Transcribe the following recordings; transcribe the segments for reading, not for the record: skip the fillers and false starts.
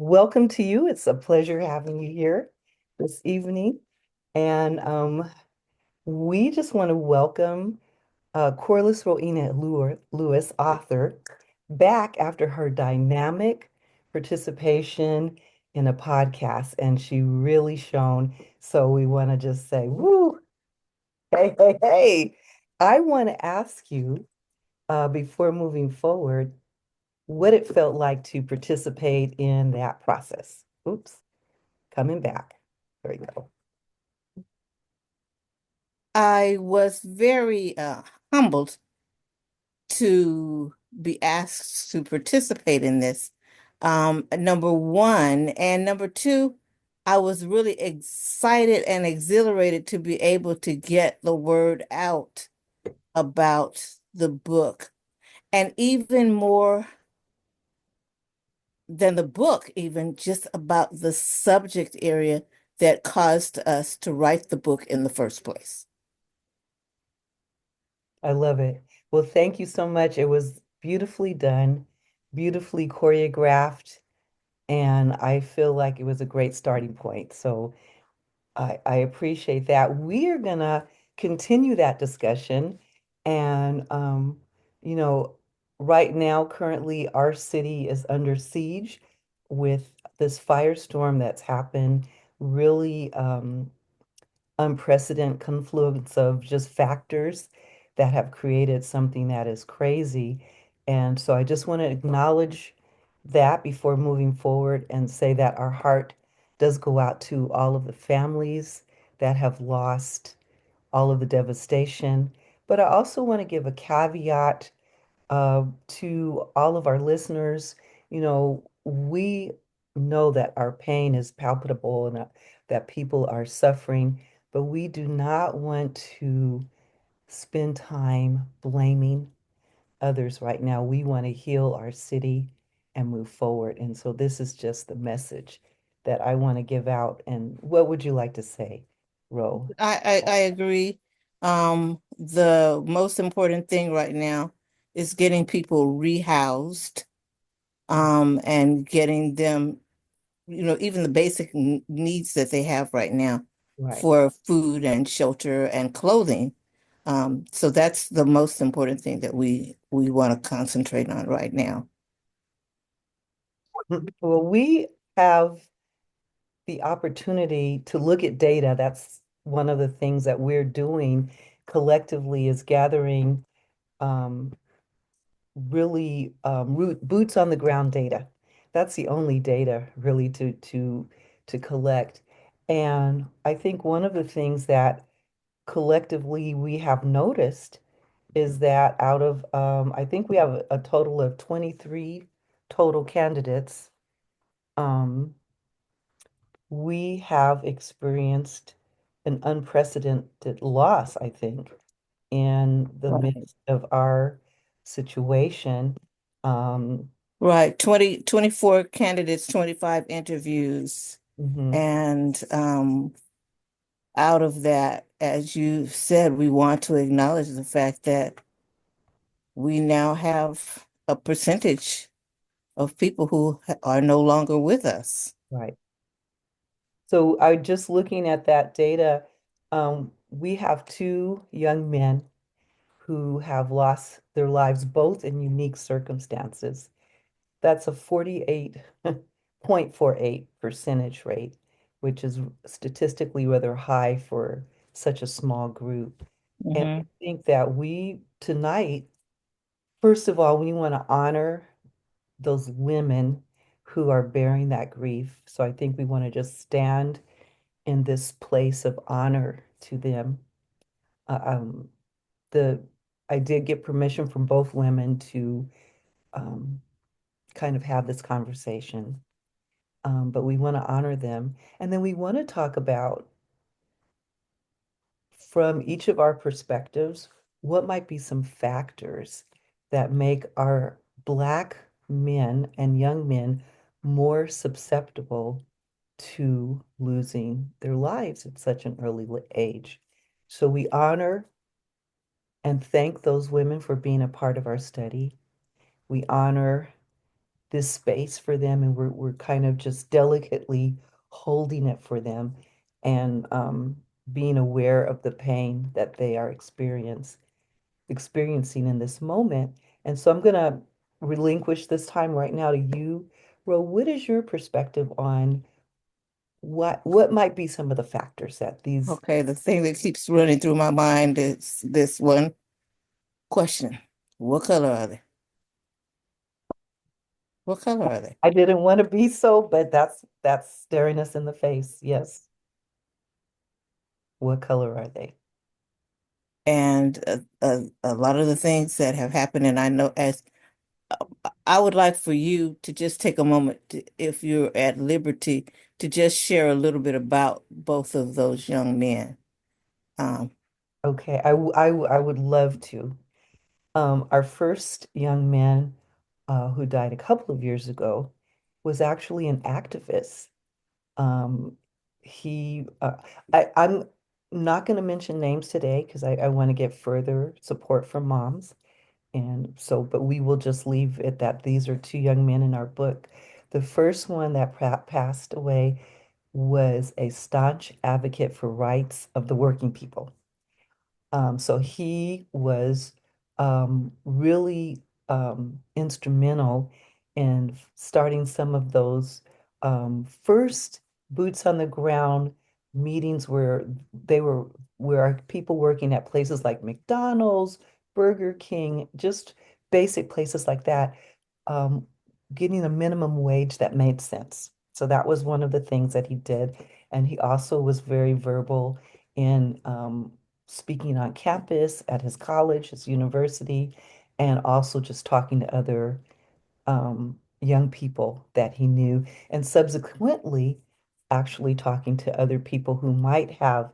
Welcome to you. It's a pleasure having you here this evening. And we just want to welcome Corliss Rowena Lewis, author, back after her dynamic participation in a podcast. And she really shone. So we want to just say, woo, hey, hey, hey. I want to ask you before moving forward, what it felt like to participate in that process. Oops. Coming back. There we go. I was very humbled to be asked to participate in this. Number one, and number two, I was really excited and exhilarated to be able to get the word out about the book. And even more than the book, even just about the subject area that caused us to write the book in the first place. I love it. Well, thank you so much. It was beautifully done, beautifully choreographed, and I feel like it was a great starting point. So I appreciate that. We are gonna continue that discussion. And you know, right now, currently our city is under siege with this firestorm that's happened really unprecedented confluence of just factors that have created something that is crazy. And so I just want to acknowledge that before moving forward and say that our heart does go out to all of the families that have lost all of the devastation. But I also want to give a caveat to all of our listeners. We know that our pain is palpable and that people are suffering, but we do not want to spend time blaming others right now. We want to heal our city and move forward. And so this is just the message that I want to give out. And what would you like to say, Ro? I agree. The most important thing right now is getting people rehoused, and getting them, even the basic needs that they have right now Right. for food and shelter and clothing. So that's the most important thing that we want to concentrate on right now. Well, we have the opportunity to look at data. That's one of the things that we're doing collectively is gathering um, really boots on the ground data. That's the only data really to collect. And I think one of the things that collectively we have noticed is that out of I think we have a total of 23 total candidates. Um, we have experienced an unprecedented loss, I think, in the Right. midst of our situation. Um, Right. 24 candidates, 25 interviews. mhm, And out of that, as you said, we want to acknowledge the fact that we now have a percentage of people who are no longer with us. right. So I just looking at that data, we have two young men who have lost their lives both in unique circumstances. That's a 48.48 percentage rate, which is statistically rather high for such a small group. And I Hmm. think that we tonight, first of all, we want to honor those women who are bearing that grief. So I think we want to just stand in this place of honor to them. Uh, um, the I did get permission from both women to um, kind of have this conversation. But we want to honor them. And then we want to talk about, from each of our perspectives, what might be some factors that make our Black men and young men more susceptible to losing their lives at such an early age. So we honor and thank those women for being a part of our study. We honor this space for them, and we're kind of just delicately holding it for them, and being aware of the pain that they are experiencing in this moment. And so I'm gonna relinquish this time right now to you, Ro. What is your perspective on what might be some of the factors that these. Okay, the thing that keeps running through my mind is this one question. What color are they? What color are they? I didn't want to be so, but that's staring us in the face. Yes. What color are they? And a lot of the things that have happened, and I know as I would like for you to just take a moment, to, if you're at liberty, to just share a little bit about both of those young men. Um, Okay, I would love to. Our first young man, who died a couple of years ago, was actually an activist. Um, he, I'm not going to mention names today because I want to get further support from moms. And so, but we will just leave it that these are two young men in our book. The first one that passed away was a staunch advocate for rights of the working people. So he was really instrumental in starting some of those first boots on the ground meetings where people working at places like McDonald's, Burger King, just basic places like that, um, getting a minimum wage that made sense. So that was one of the things that he did. And he also was very verbal in speaking on campus at his college, his university, and also just talking to other young people that he knew, and subsequently actually talking to other people who might have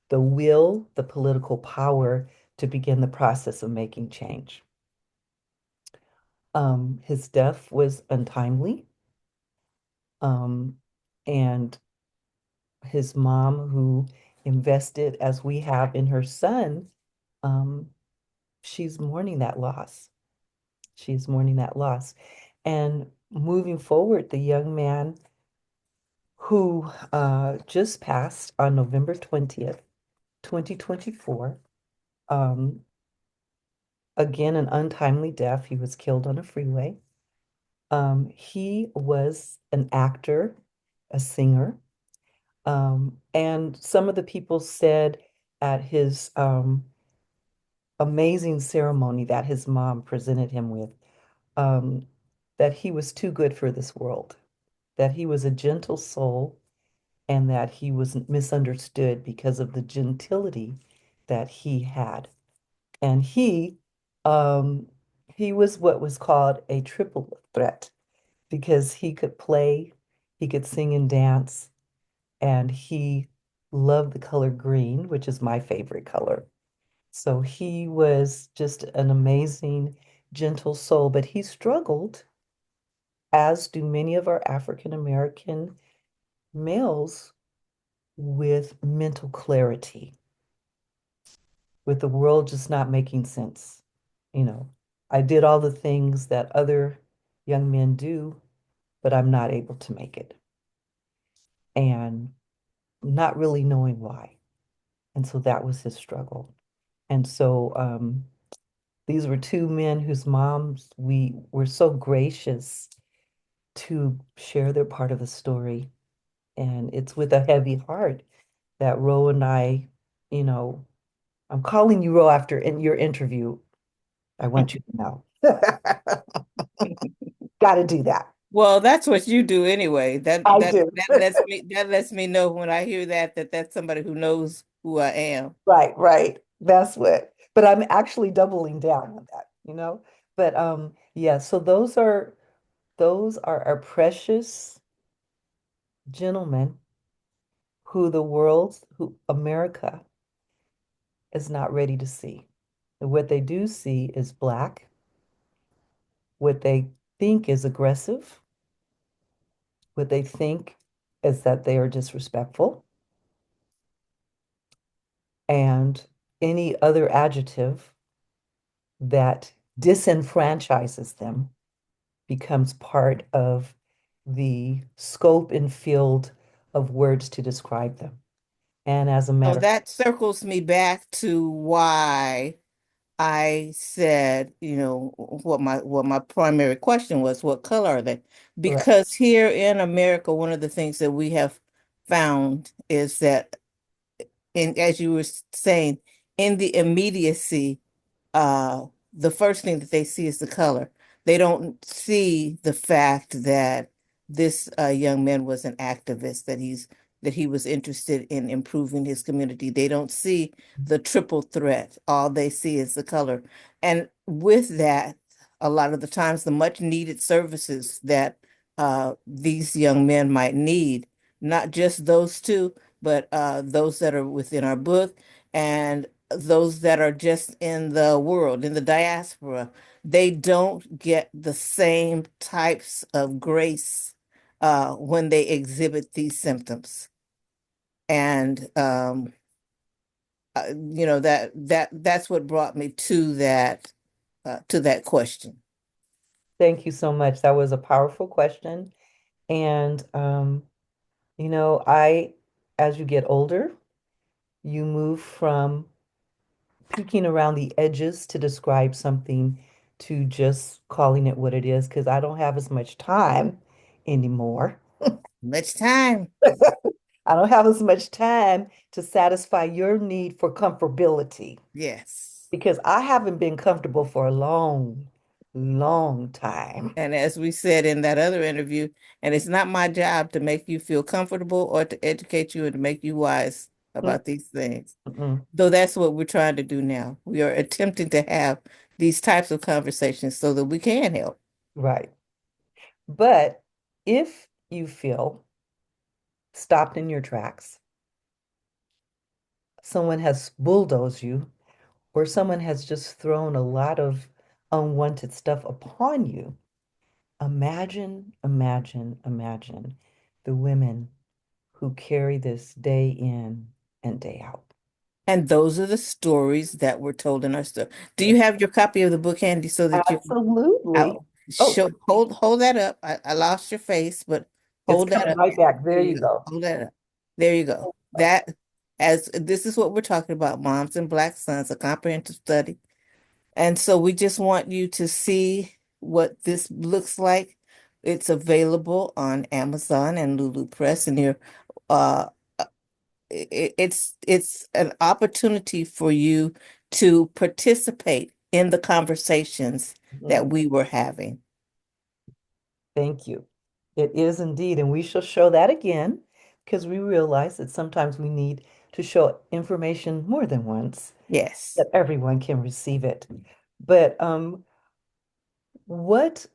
the will, the political power to begin the process of making change. His death was untimely, um, and his mom, who invested as we have in her son, um, she's mourning that loss. She's mourning that loss. And moving forward, the young man who just passed on November 20th, 2024, um, again, an untimely death. He was killed on a freeway. He was an actor, a singer. And some of the people said at his amazing ceremony that his mom presented him with, um, that he was too good for this world, that he was a gentle soul, and that he was misunderstood because of the gentility that he had. And um, he was what was called a triple threat because he could play, he could sing and dance, and he loved the color green, which is my favorite color. So he was just an amazing, gentle soul, but he struggled, as do many of our African American males, with mental clarity, with the world just not making sense. You know, I did all the things that other young men do, but I'm not able to make it, and not really knowing why. And so that was his struggle. And so these were two men whose moms we were so gracious to share their part of the story. And it's with a heavy heart that Ro and I, you know, I'm calling you Ro after in your interview. I want you to know. Got to do that. well, that's what you do anyway. I do. That lets me know when I hear that that's somebody who knows who I am. Right, right. That's what. But I'm actually doubling down on that, you know? But yeah, so those are our precious gentlemen who America is not ready to see. And what they do see is black, what they think is aggressive, what they think is that they are disrespectful, and any other adjective that disenfranchises them becomes part of the scope and field of words to describe them. And as a So matter of that circles me back to why I said, what my primary question was, what color are they? correct, Because here in America, one of the things that we have found is that, and as you were saying, in the immediacy, uh, the first thing that they see is the color. They don't see the fact that this young man was an activist, that he was interested in improving his community. They don't see the triple threat. All they see is the color. And with that, a lot of the times, the much needed services that these young men might need, not just those two, but those that are within our book and those that are just in the world, in the diaspora, they don't get the same types of grace when they exhibit these symptoms. And that's what brought me to that question. thank you so much. That was a powerful question. And, as you get older, you move from peeking around the edges to describe something to just calling it what it is, because I don't have as much time anymore. Much time. I don't have as much time to satisfy your need for comfortability Yes. because I haven't been comfortable for a long, long time. And as we said in that other interview, and it's not my job to make you feel comfortable or to educate you and to make you wise about these things. Mm-mm. Though that's what we're trying to do now. We are attempting to have these types of conversations so that we can help. Right. But if you feel stopped in your tracks, someone has bulldozed you, or someone has just thrown a lot of unwanted stuff upon you, imagine, imagine, imagine the women who carry this day in and day out. And those are the stories that were told in our story. Do Yeah. you have your copy of the book handy so that you can Absolutely. I'll Oh, show hold that up. I lost your face, but it's hold that coming up. right back. There There you you go. go. Hold that up. There you go. That as this is what we're talking about, Moms and Black Sons, a comprehensive study. And so we just want you to see what this looks like. It's available on Amazon and Lulu Press, and uh, it's an opportunity for you to participate in the conversations that Mhm. we were having. Thank you. It is indeed. And we shall show that again because we realize that sometimes we need to show information more than once Yes. that everyone can receive it. But what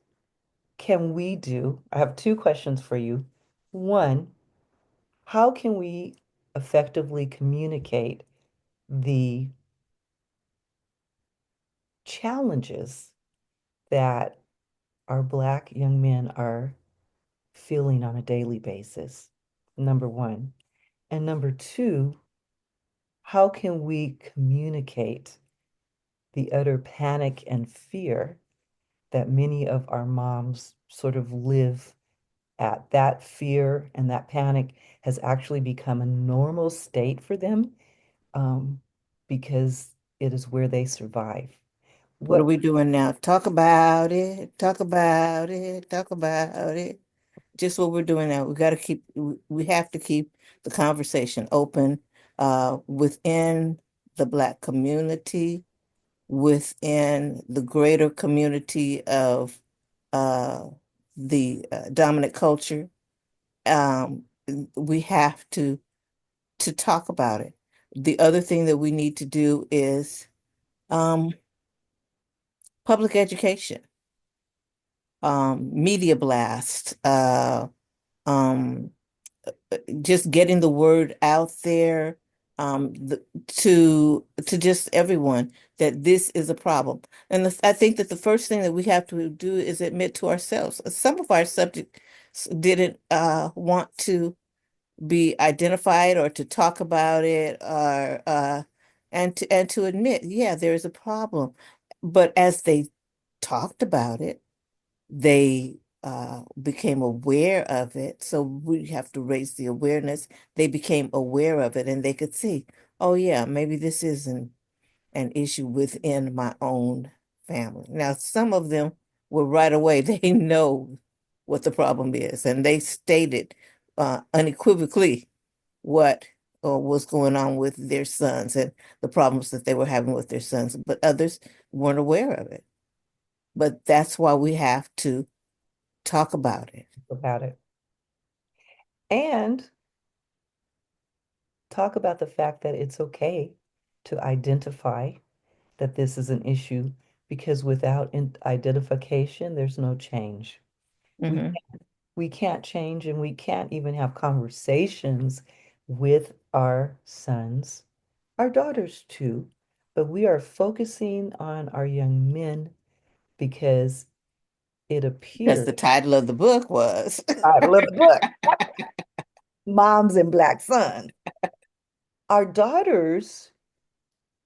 can we do? I have two questions for you. One, how can we effectively communicate the challenges that our Black young men are feeling on a daily basis? Number one. And number two, how can we communicate the utter panic and fear that many of our moms sort of live at? That fear and that panic has actually become a normal state for them, um, because it is where they survive. What are What we doing now? Talk about it. Talk about it. Talk about it. Just what we're doing now. We have to keep the conversation open within the Black community, within the greater community of uh, the dominant culture. Um, we have to talk about it. The other thing that we need to do is um, public education, media blast, um, just getting the word out there to just everyone that this is a problem. And I think that the first thing that we have to do is admit to ourselves. Some of our subjects didn't want to be identified or to talk about it or and to admit, yeah, there is a problem. But as they talked about it, they became aware of it. So we have to raise the awareness. They became aware of it and they could see, oh, yeah, maybe this isn't an issue within my own family. Now, some of them were right away, they know what the problem is, and they stated unequivocally what was going on with their sons and the problems that they were having with their sons, but others weren't aware of it. But that's why we have to talk about it. About it. And talk about the fact that it's okay to identify that this is an issue because without identification, there's no change. We Hmm. we can't change and we can't even have conversations with our sons, our daughters too, but we are focusing on our young men because it Because appears, the title of the book was. I love the book, Moms and Black Sons. Our daughters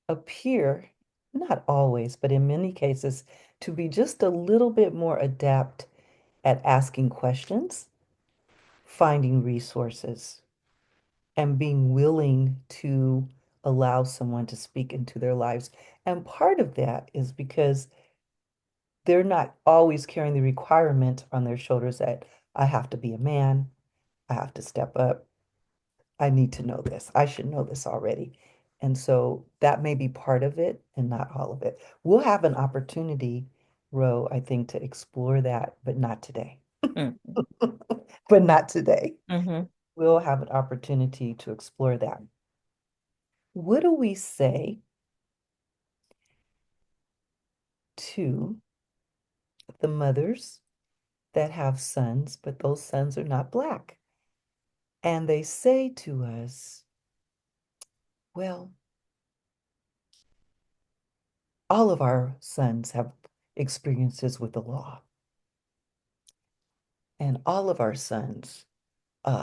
appear, not always, but in many cases, to be just a little bit more adept at asking questions, finding resources, and being willing to allow someone to speak into their lives. And part of that is because they're not always carrying the requirement on their shoulders that I have to be a man, I have to step up, I need to know this, I should know this already. And so that may be part of it and not all of it. We'll have an opportunity, Ro, I think, to explore that, but not today. But not today. Mm-hmm. We'll have an opportunity to explore that. What do we say to the mothers that have sons, but those sons are not black? And they say to us, well, all of our sons have experiences with the law, and all of our sons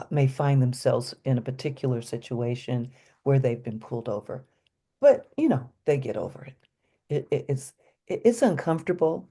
may find themselves in a particular situation where they've been pulled over. But, they get over it. It's uncomfortable.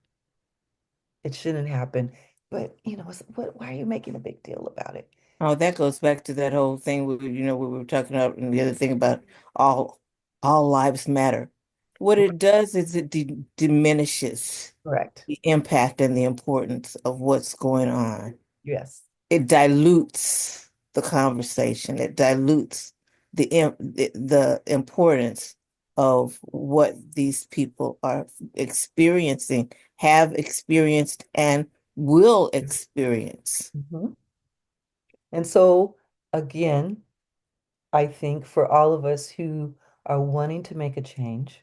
It shouldn't happen. But, why are you making a big deal about it? Oh, that goes back to that whole thing we were talking about, and the other thing about all all lives matter. What it does is it diminishes Correct. the impact and the importance of what's going on. Yes. It dilutes the conversation. It dilutes the importance of what these people are experiencing, have experienced, and will experience. Mhm. And so, again, I think for all of us who are wanting to make a change,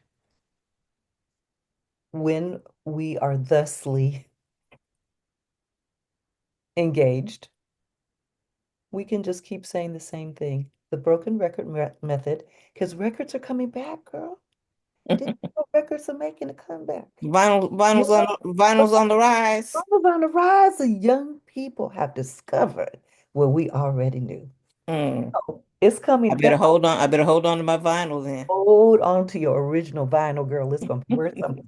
when we are thusly engaged, we can just keep saying the same thing. The broken record method, because records are coming back, girl. Did you know records are making a comeback? Yeah, Vinyl's on the rise. on the rise, the young people have discovered what we already knew. Mm. So it's I coming back. better hold on. I better hold on to my vinyl then. Hold on to your original vinyl, girl. It's going to be worth something.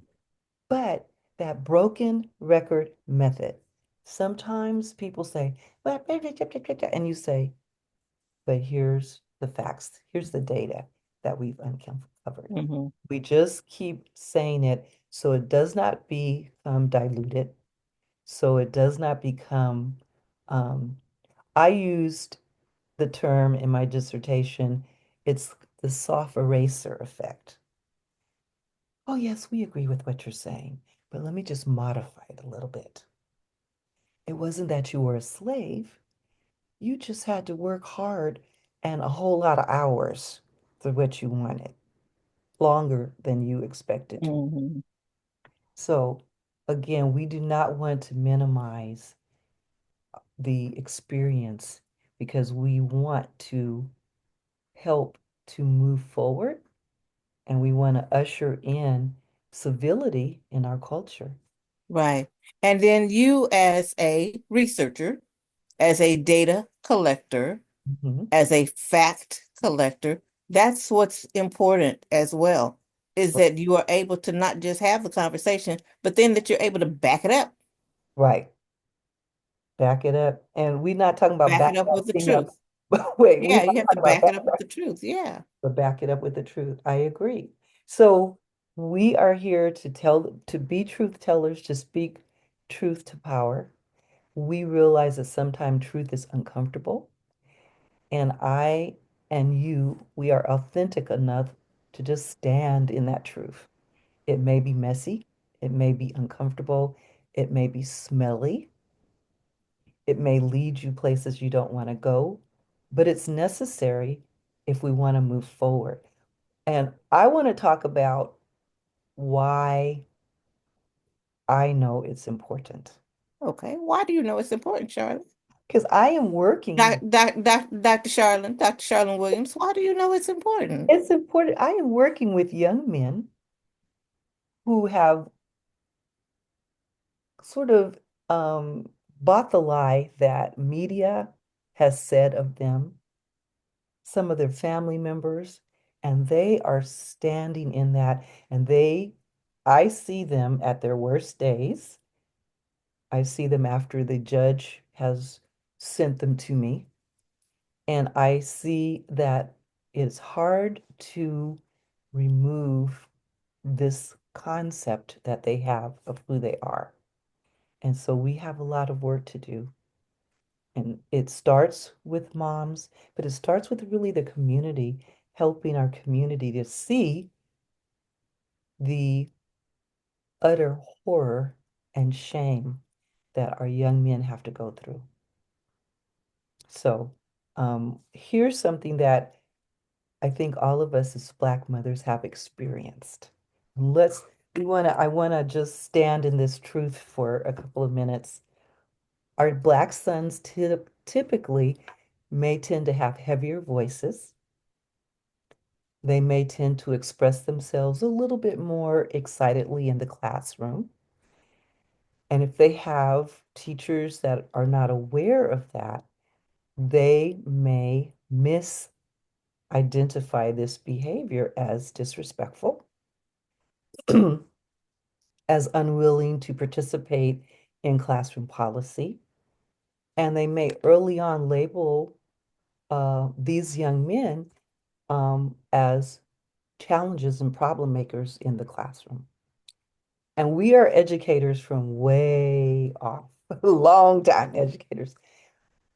But that broken record method, sometimes people say, "Well," and you say, but here's the facts. Here's the data that we've uncovered. Mhm. We just keep saying it so it does not become diluted, so it does not become, um, I used the term in my dissertation, it's the soft eraser effect. Oh, yes, we agree with what you're saying, but let me just modify it a little bit. It wasn't that you were a slave, you just had to work hard and a whole lot of hours for what you wanted, longer than you expected to. Mhm. So, again, we do not want to minimize the experience because we want to help to move forward and we want to usher in civility in our culture. Right. And then you, as a researcher, as a data collector, Mhm. as a fact collector, that's what's important as well, is that you are able to not just have the conversation, but then that you're able to back it up. Right. Back it up. And we're not talking about Back it up with the backing up. truth. Wait, we're Yeah, not you have to talking about back back, it up with the truth. Yeah. but back it up with the truth. I agree. So we are here to to be truth tellers, to speak truth to power. We realize that sometimes truth is uncomfortable. And I and you, we are authentic enough to just stand in that truth. It may be messy, it may be uncomfortable, it may be smelly, it may lead you places you don't want to go, but it's necessary if we want to move forward. And I want to talk about why I know it's important. Okay. Why do you know it's important, Charlotte? Because I am working, Dr. Charlene Williams, why do you know it's important? it's important. I am working with young men who have sort of bought the lie that media has said of them, some of their family members, and they are standing in that. And I see them at their worst days. I see them after the judge has sent them to me. And I see that it's hard to remove this concept that they have of who they are. And so we have a lot of work to do. And it starts with moms, but it starts with really the community, helping our community to see the utter horror and shame that our young men have to go through. So, here's something that I think all of us as Black mothers have experienced. Let's, I want to just stand in this truth for a couple of minutes. Our Black sons typically may tend to have heavier voices. They may tend to express themselves a little bit more excitedly in the classroom. And if they have teachers that are not aware of that, they may misidentify this behavior as disrespectful, as unwilling to participate in classroom policy. And they may early on label these young men as challenges and problem makers in the classroom. And we are educators from way off, long time educators.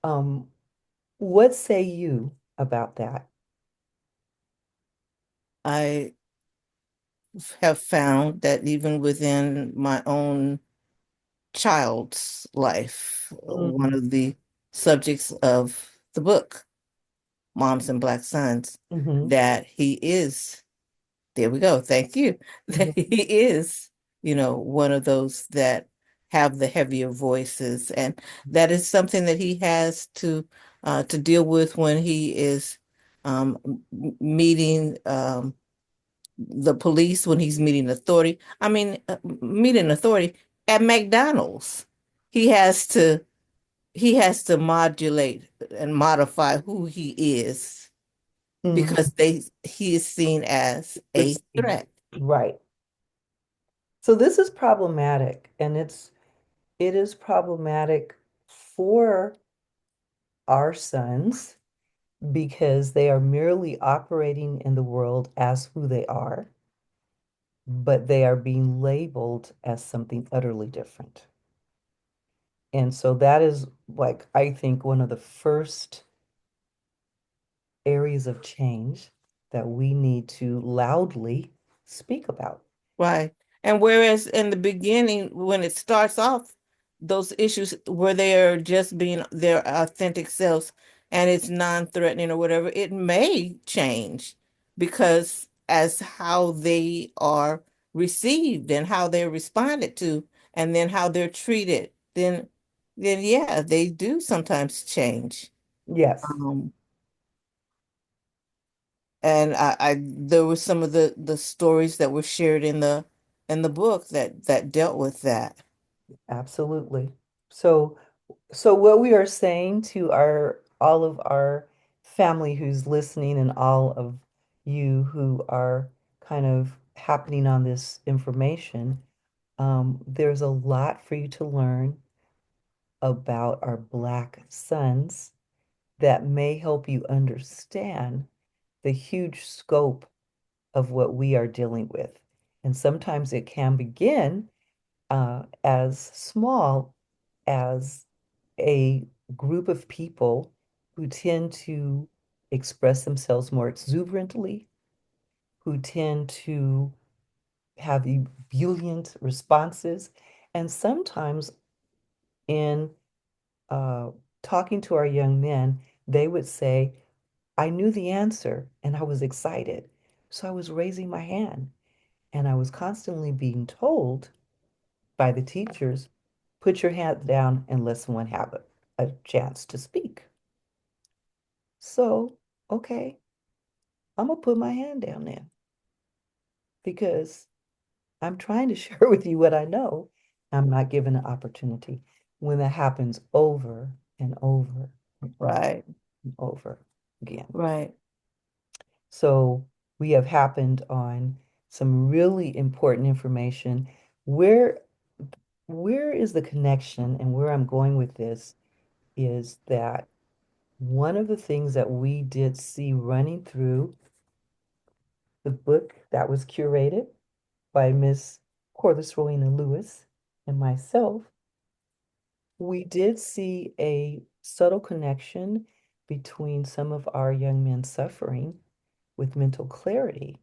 Um, what say you about that? I have found that even within my own child's life, one Mm, of the subjects of the book, Moms and Black Sons, mhm, that he is, there we go, thank you, that he mhm. is, one of those that have the heavier voices. And that is something that he has to deal with when he is meeting the police, when he's meeting authority. I mean, meeting authority at McDonald's. He has to he has to modulate and modify who he is Mhm. because he is seen as a Perceived. threat. Right. So this is problematic, and it is problematic for our sons because they are merely operating in the world as who they are, but they are being labeled as something utterly different. And so that is like, I think, one of the first areas of change that we need to loudly speak about. Right. And whereas in the beginning, when it starts off, those issues where they are just being their authentic selves and it's non-threatening or whatever, it may change because as how they are received and how they're responded to and then how they're treated, then yeah, they do sometimes change. Yes, Um, and I there were some of the stories that were shared in the book that dealt with that. absolutely. So, so what we are saying to our all of our family who's listening and all of you who are kind of happening on this information, there's a lot for you to learn, about our Black sons that may help you understand the huge scope of what we are dealing with. And sometimes it can begin as small as a group of people who tend to express themselves more exuberantly, who tend to have ebullient responses, and sometimes in uh, talking to our young men, they would say, I knew the answer and I was excited. So I was raising my hand and I was constantly being told by the teachers, put your hand down and let someone have a chance to speak. So, okay, I'm gonna put my hand down then because I'm trying to share with you what I know. I'm not given an opportunity. When that happens over and over and over Right, and over again. right. So we have happened on some really important information. Where where is the connection and where I'm going with this is that one of the things that we did see running through the book that was curated by Miss Corliss Rowena Lewis and myself, we did see a subtle connection between some of our young men suffering with mental clarity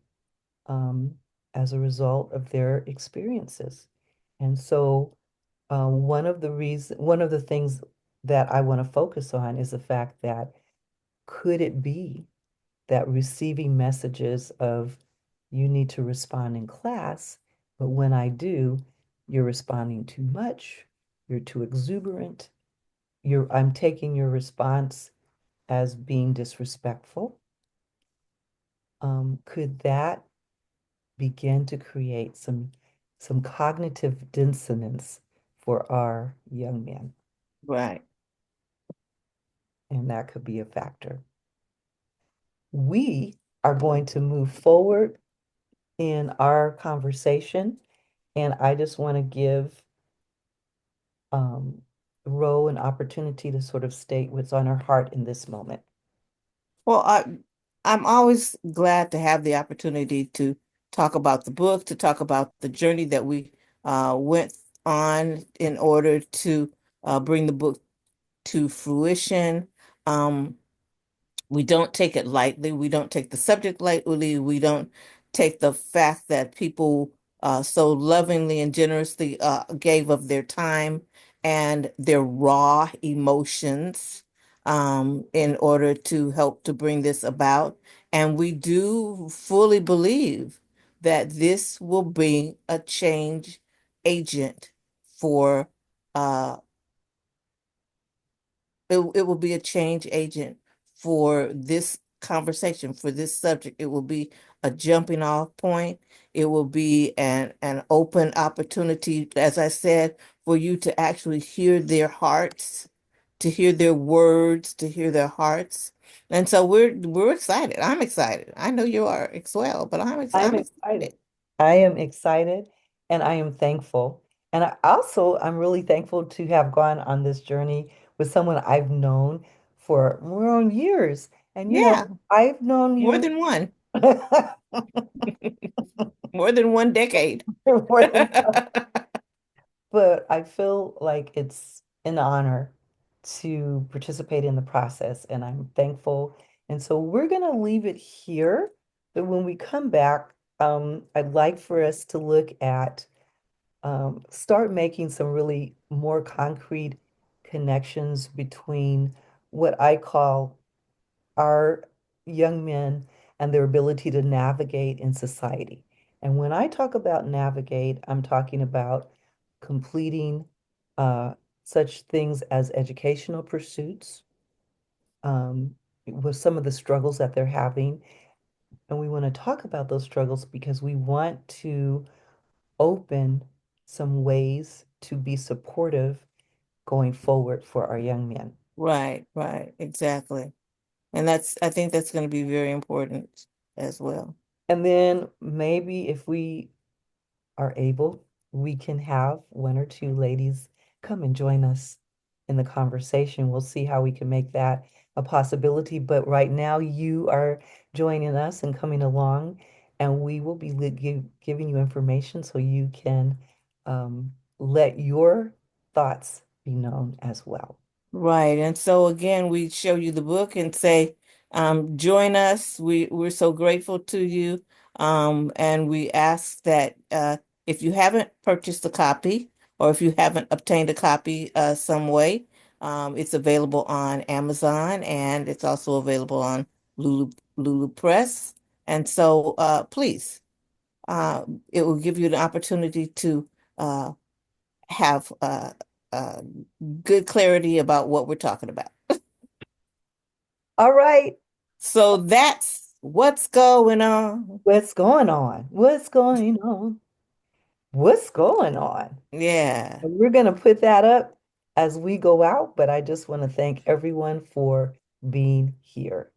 um, as a result of their experiences. And so, one of the things that I want to focus on is the fact that could it be that receiving messages of you need to respond in class, but when I do, you're responding too much, you're too exuberant, I'm taking your response as being disrespectful. Could that begin to create some cognitive dissonance for our young men? Right. And that could be a factor. We are going to move forward in our conversation, and I just want to give um, Ro an opportunity to sort of state what's on her heart in this moment. Well, I'm always glad to have the opportunity to talk about the book, to talk about the journey that we went on in order to bring the book to fruition. Um, we don't take it lightly. We don't take the subject lightly. We don't take the fact that people so lovingly and generously gave of their time and their raw emotions in order to help to bring this about. And we do fully believe that this will be a change agent for uh, it will be a change agent for this conversation, for this subject. It will be a jumping off point. It will be an open opportunity, as I said, for you to actually hear their hearts, to hear their words, to hear their hearts. And so we're excited. I'm excited. I know you are as well, but I'm I'm excited. excited. I am excited and I am thankful. And I'm really thankful to have gone on this journey with someone I've known for more on years. And Yeah, I've known more you than one, more than one decade. more than but I feel like it's an honor to participate in the process, and I'm thankful. And so we're going to leave it here. But when we come back, I'd like for us to look at, start making some really more concrete connections between what I call our young men and their ability to navigate in society. And when I talk about navigate, I'm talking about completing uh, such things as educational pursuits, with some of the struggles that they're having. And we want to talk about those struggles because we want to open some ways to be supportive going forward for our young men. Right, right, exactly. And I think that's going to be very important as well. And then maybe if we are able, we can have one or two ladies come and join us in the conversation. We'll see how we can make that a possibility. But right now, you are joining us and coming along, and we will be giving you information so you can let your thoughts be known as well. Right. And so again, we show you the book and say, join us. We're so grateful to you. And we ask that if you haven't purchased a copy or if you haven't obtained a copy some way, it's available on Amazon and it's also available on Lulu Press. And so please, uh, it will give you the opportunity to uh, have uh, good clarity about what we're talking about. All right, So that's what's going on. what's going on? What's going on? What's going on? Yeah. And we're going to put that up as we go out, but I just want to thank everyone for being here.